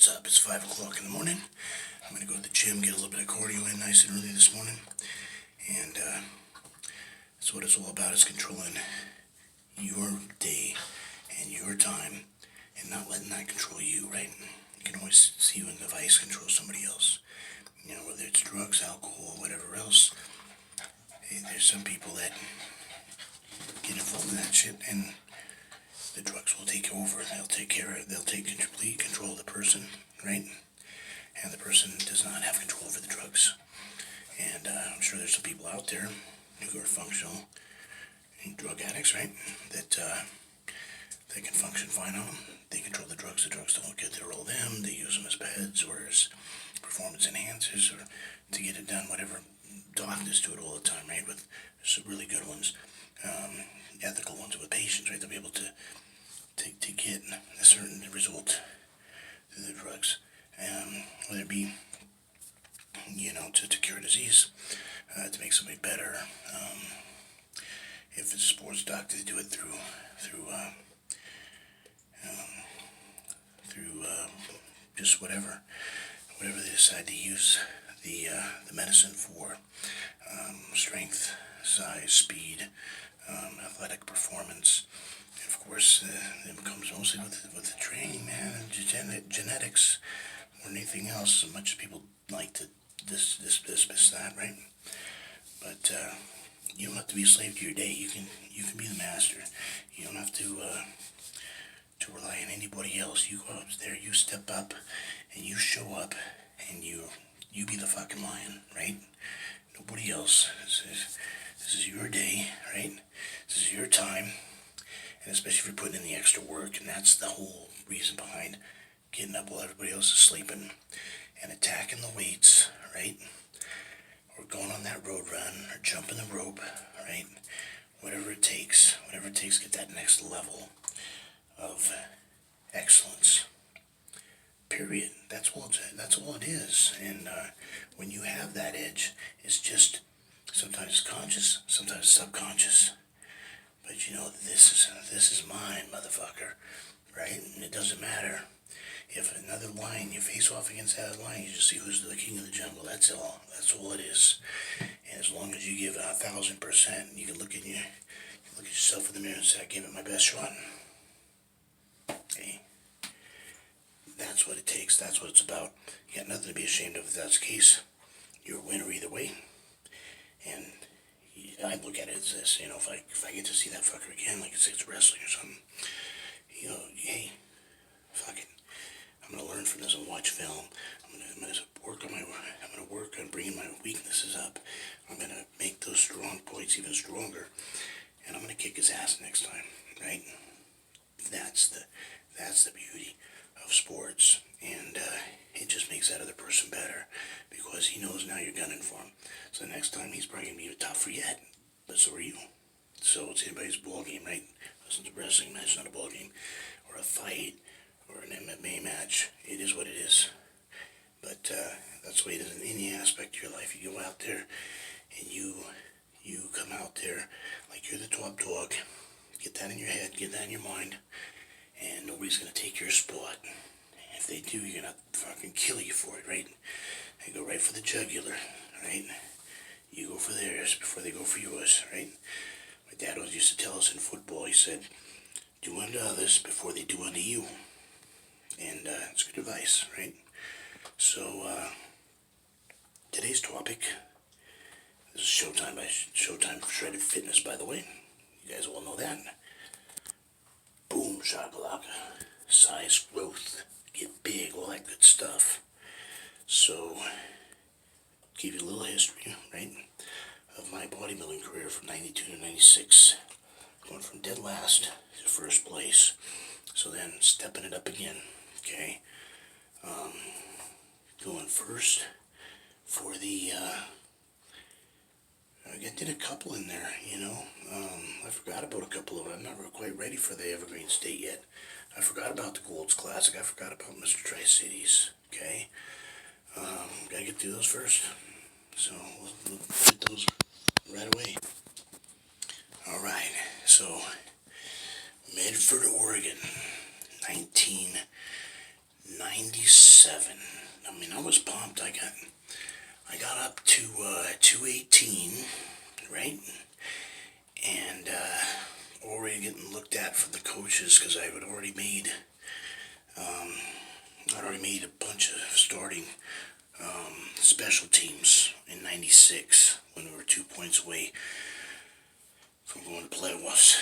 what's up? It's 5 o'clock in the morning. I'm going to go to the gym, get a little bit of cardio in nice and early this morning. And that's what it's all about, is controlling your day and your time and not letting that control you, right? You can always see when the vice controls somebody else. You know, whether it's drugs, alcohol, whatever else. Hey, there's some people that get involved in that shit and the drugs will take over. They'll take care of it. They'll take complete control of the person, right? And the person does not have control over the drugs. And I'm sure there's some people out there who are functional drug addicts, right? That they can function fine on them. They control the drugs don't get to roll them. They use them as beds or as performance enhancers or to get it done, whatever. Doctors do it all the time, right? With some really good ones, ethical ones with patients, right? They'll be able to get a certain result through the drugs. Whether it be, to cure disease, to make somebody better. If it's a sports doctor, they do it through just whatever they decide to use the medicine for. Strength, size, speed, athletic performance. And of course, it comes mostly with the training, man, and genetics more than anything else. As much as people like to dismiss that, right? But you don't have to be a slave to your day. You can be the master. You don't have to rely on anybody else. You go up there, you step up, and you show up, and you be the fucking lion, right? Nobody else. This is your day, right? This is your time, and especially if you're putting in the extra work, and that's the whole reason behind getting up while everybody else is sleeping and attacking the weights, right? Or going on that road run or jumping the rope, right? Whatever it takes to get that next level of excellence. Period. That's all it is. And when you have that edge, it's just sometimes it's conscious, sometimes subconscious. But this is mine, motherfucker, right? And it doesn't matter if another lion, you face off against that lion, you just see who's the king of the jungle. That's all. That's all it is. And as long as you give 1,000%, you can look at yourself in the mirror and say, I gave it my best shot. Hey, that's what it takes. That's what it's about. You got nothing to be ashamed of if that's the case. You're a winner either way. And I look at it as this, if I get to see that fucker again, like it's wrestling or something, hey, fuck it. I'm gonna learn from this and watch film. I'm gonna work on bringing my weaknesses up. I'm gonna make those strong points even stronger, and I'm gonna kick his ass next time, right? That's the beauty of sports, and it just makes that other person better because he knows now you're gunning for him. So next time he's probably gonna be tougher yet, but so are you. So it's anybody's ball game, right? It's a wrestling match, not a ball game, or a fight, or an MMA match. It is what it is. But that's the way it is in any aspect of your life. You go out there and you come out there like you're the top dog. Get that in your head, get that in your mind, and nobody's gonna take your spot. If they do, you're gonna fucking kill you for it, right? They go right for the jugular, right? You go for theirs before they go for yours, right? My dad always used to tell us in football, he said, do unto others before they do unto you. And it's good advice, right? So, today's topic, this is Showtime by Showtime Shredded Fitness, by the way. You guys all know that. Boom, shakalaka. Size, growth, get big, all that good stuff. So, give you a little history, right, of my bodybuilding career from 92 to 96. Going from dead last to first place. So then, stepping it up again, okay? Going first for the, I did a couple in there, I forgot about a couple of them. I'm not quite ready for the Evergreen State yet. I forgot about the Golds Classic. I forgot about Mr. Tri-Cities, okay? Gotta get through those first. So, we'll get those right away. Alright, so, Medford, Oregon, 97. I mean, I was pumped. I got up to 218, right? And already getting looked at for the coaches because I'd already made a bunch of starting special teams in 96 when we were 2 points away from going to playoffs,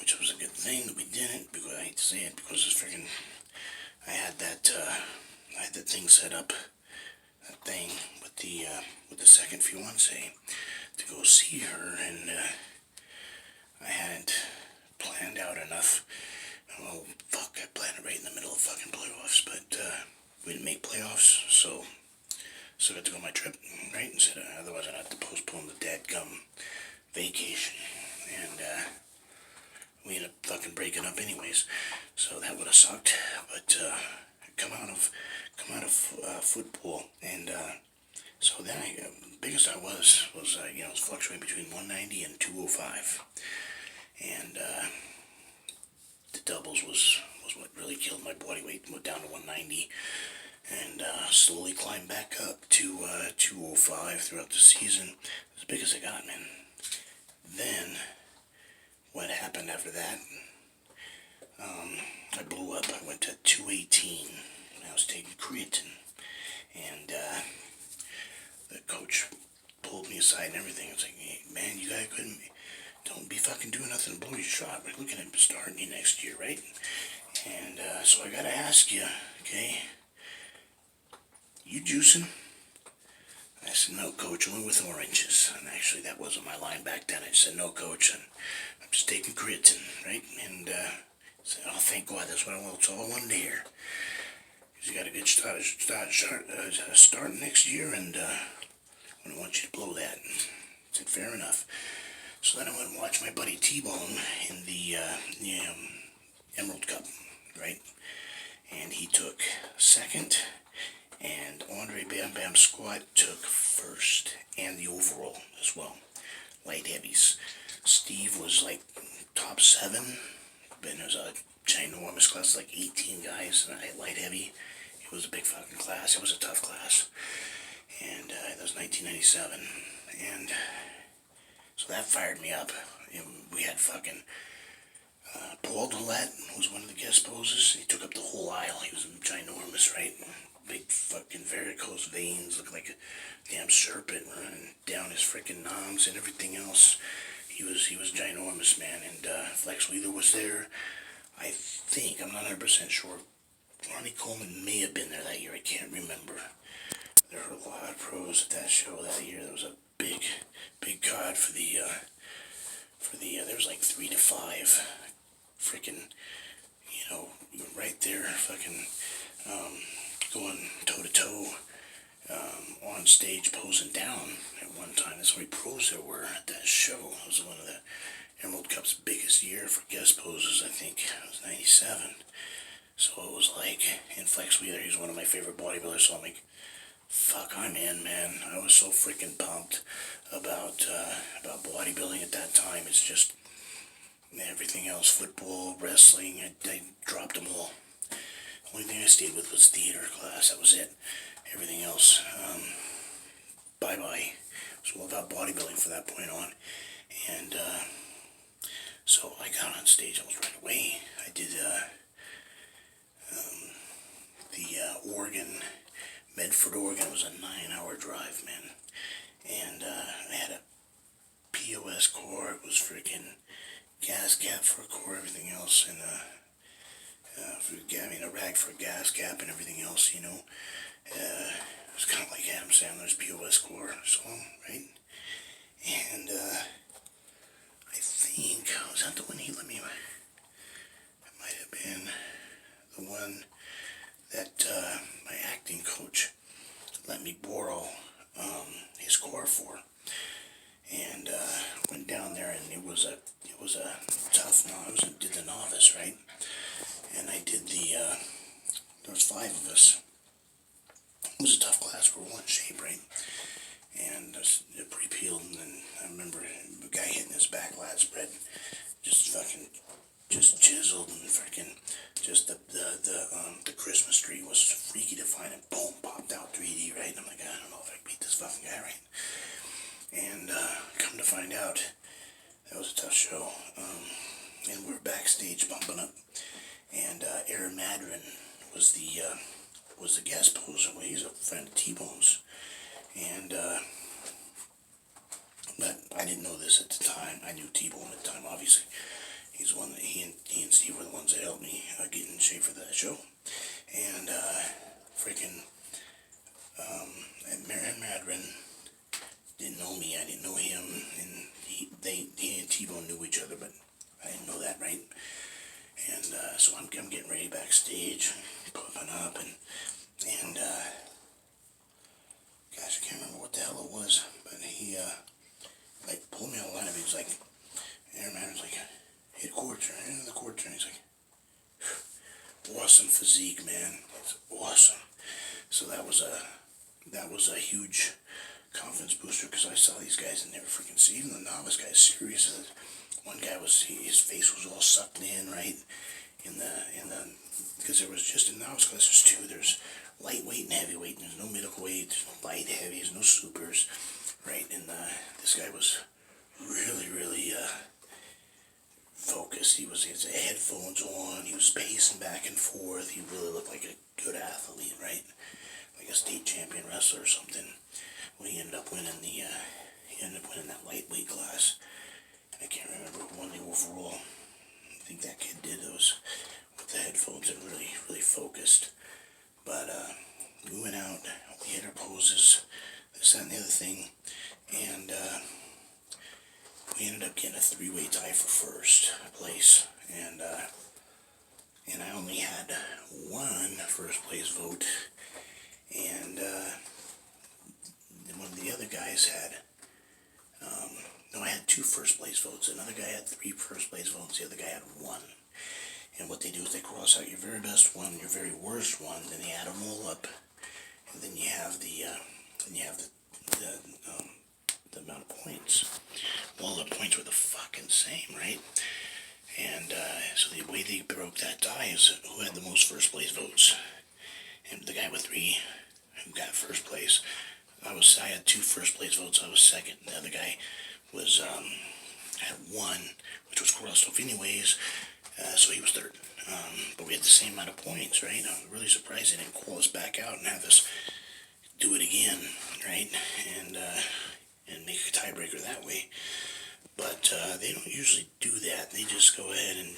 which was a good thing that we didn't, because I hate to say it, because it's freaking, I had that thing set up, that thing with the second fiance to go see her, and I hadn't planned out enough. Oh fuck! I planned it right in the middle of fucking playoffs, but we didn't make playoffs, so I got to go on my trip, right? Otherwise I'd have to postpone the dadgum vacation, and we ended up fucking breaking up anyways. So that would have sucked, but come out of football, and so then biggest I was fluctuating between 190 and 205, and the doubles was what really killed my body weight. Went down to 190, and slowly climbed back up to 205 throughout the season. As big as I got, man. Then what happened after that? I blew up. I went to 218. I was taking creatine, and the coach pulled me aside and everything. It's like, hey, man, you guys don't be fucking doing nothing to blow your shot. We're looking at starting you next year, right? And so I gotta ask you, okay, you juicing? I said, no, coach, only with oranges. And actually, that wasn't my line back then. I said, no, coach, and I'm just taking creatine, right? And I said, oh, thank God, that's what it's all I wanted to hear. Because you got a good start next year, and I don't want you to blow that. I said, fair enough. So then I went and watched my buddy T-Bone in the Emerald Cup, right? And he took second, and Andre Bam Bam Squat took first, and the overall as well. Light heavies. Steve was like top 7, but it was a ginormous class, like 18 guys, and light heavy. It was a big fucking class. It was a tough class. And that was 1997. And so that fired me up. And we had fucking Paul Dillette was one of the guest poses. He took up the whole aisle. He was ginormous, right? Big fucking varicose veins, looked like a damn serpent running down his freaking noms and everything else. He was ginormous, man. And Flex Wheeler was there. I think, I'm not 100% sure. Ronnie Coleman may have been there that year. I can't remember. There were a lot of pros at that show that year. There was a big card for the there was like 3 to 5 freaking, right there, fucking going toe to toe on stage, posing down at one time. That's how many pros there were at that show. It was one of the Emerald Cup's biggest year for guest poses. I think it was 97. So it was like, in Flex Wheeler, he's one of my favorite bodybuilders, so I'm like, fuck, I'm in, man. I was so freaking pumped about bodybuilding at that time. It's just everything else, football, wrestling, I dropped them all. The only thing I stayed with was theater class. That was it. Everything else, bye-bye. It was all about bodybuilding from that point on. And so I got on stage almost right away. I did the Oregon, Medford, Oregon. It was a 9-hour drive, man. And I had a POS core. It was freaking gas cap for a core, everything else, and a rag for a gas cap and everything else, It was kind of like Adam Sandler's POS core song, right? And I think, was that the one he let me, it might have been the one that my acting coach let me borrow his core for. And went down there, and it was a tough novice. Did the novice, right? And I did there was 5 of us. It was a tough class. We were all in shape, right? And pre-peeled, and then I remember the guy hitting his back lat spread, just fucking just chiseled and freaking, just the Christmas tree was freaky to find, and boom, popped out 3D, right? And I'm like, I don't know if I can beat this fucking guy, right? And come to find out, that was a tough show. And we were backstage pumping up, and Aaron Madron was the guest poser. Well, he's a friend of T-Bone's, and but I didn't know this at the time. I knew T-Bone at the time, obviously. He's the one that he and Steve were the ones that helped me get in shape for that show. And freaking Aaron Madron didn't know me. I didn't know him, and he and T-Bone knew each other, but I didn't know that, right? And so I'm getting ready backstage, pumping up, and gosh, I can't remember what the hell it was, but he like pulled me on the line. He was like, Aaron Madron's like, hit a quarter turn, into the quarter turn. He's like, awesome physique, man. It's awesome. So that was a huge confidence booster, because I saw these guys and they were freaking, even the novice guys, serious. One guy his face was all sucked in, right? Because there was just in novice class, there's two. There's lightweight and heavyweight. There's no middleweight. There's no light heavies. No supers, right? And this guy was really, really focused. He had headphones on. He was pacing back and forth. He really looked like a good athlete, right? Like a state champion wrestler or something. Well, he ended up winning that lightweight class. I can't remember who won the overall. I think that kid did those with the headphones and really, really focused. But we went out, we hit our poses, this, that, and the other thing, and we ended up getting a three-way tie for first place. And I only had one first place vote, and one of the other guys had, no, I had two first place votes. Another guy had three first place votes. The other guy had one. And what they do is they cross out your very best one, your very worst one, then they add them all up, and then you have the amount of points. Well, the points were the fucking same, right? And so the way they broke that tie is who had the most first place votes. And the guy with three who got first place, I had two first place votes. I was second. The other guy was had one, which was crossed off anyways, so he was third. But we had the same amount of points, right? I'm really surprised they didn't call us back out and have us do it again, right? And make a tiebreaker that way. But they don't usually do that. They just go ahead and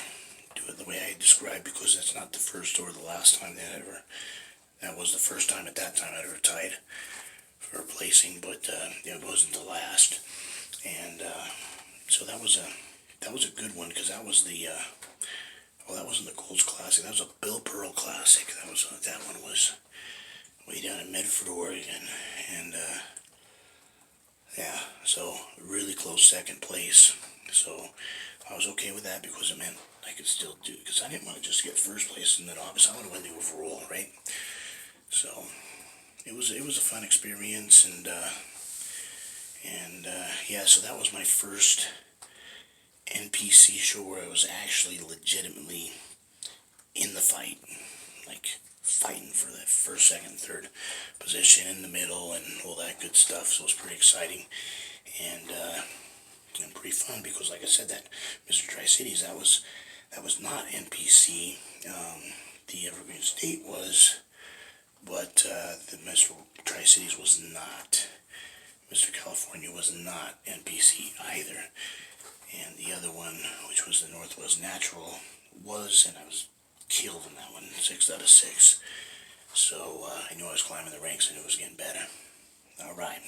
do it the way I described, because that's not the first or the last time that was the first time at that time I'd ever tied for placing, but it wasn't the last. And so that was a good one, because that was that wasn't the Golds Classic. That was a Bill Pearl Classic. That one was way down in Medford, Oregon, and yeah, so really close second place. So I was okay with that, because it meant I could still do, because I didn't want to just get first place and then obviously I want to win the overall, right? So it was a fun experience, and yeah, so that was my first NPC show where I was actually legitimately in the fight, like fighting for that first, second, third position in the middle and all that good stuff. So it was pretty exciting and pretty fun, because like I said, that Mr. Tri-Cities, that was not NPC. The Evergreen State was, but the Mr. Tri-Cities was not. Mr. California was not NPC either. And the other one, which was the Northwest Natural, was, and I was killed in that one, 6 out of 6. So I knew I was climbing the ranks. I knew it was getting better. Alright,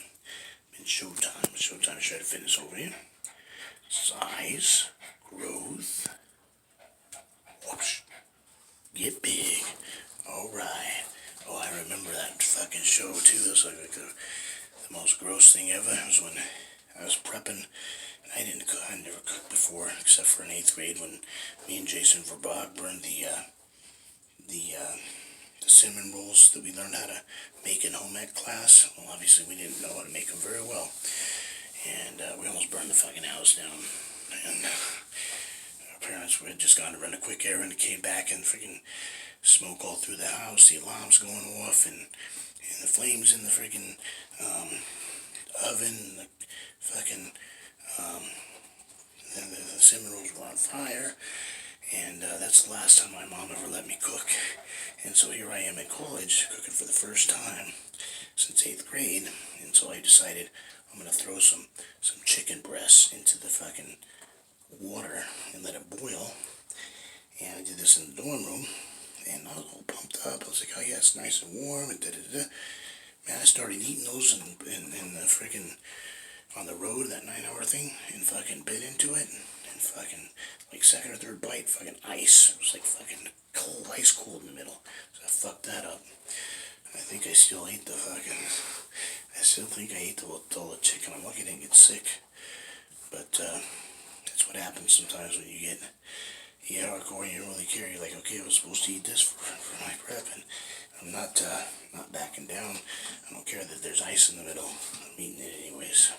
been showtime. Showtime to Shred Fitness over here. Size, growth, whoops, get big. Alright. Oh, I remember that fucking show too. It was like the most gross thing ever. It was when I was prepping. I never cooked before, except for in 8th grade when me and Jason Verbach burned the cinnamon rolls that we learned how to make in home ec class. Well, obviously we didn't know how to make them very well, and we almost burned the fucking house down. And parents were just gone to run a quick errand and came back, and freaking smoke all through the house, the alarms going off, and the flames in the freaking oven, the fucking the cinnamon rolls were on fire. And that's the last time my mom ever let me cook. And so here I am in college, cooking for the first time since 8th grade. And so I decided I'm going to throw some chicken breasts into the fucking water and let it boil. And I did this in the dorm room. And I was all pumped up. I was like, oh yeah, it's nice and warm. And da-da-da. Man, I started eating those in the freaking, on the road, that 9-hour thing, and fucking bit into it. And fucking, like second or third bite, fucking ice. It was like fucking cold, ice cold in the middle. So I fucked that up. I think I still ate I still think I ate all the chicken. I'm lucky I didn't get sick. But that's what happens sometimes when you get hardcore and you don't really care. You're like, okay, I was supposed to eat this for my prep, and I'm not backing down. I don't care that there's ice in the middle. I'm eating it anyways.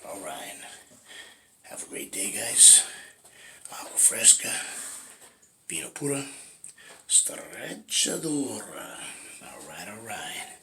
Alright. Have a great day, guys. Agua fresca, vino pura, stracciadora. Alright.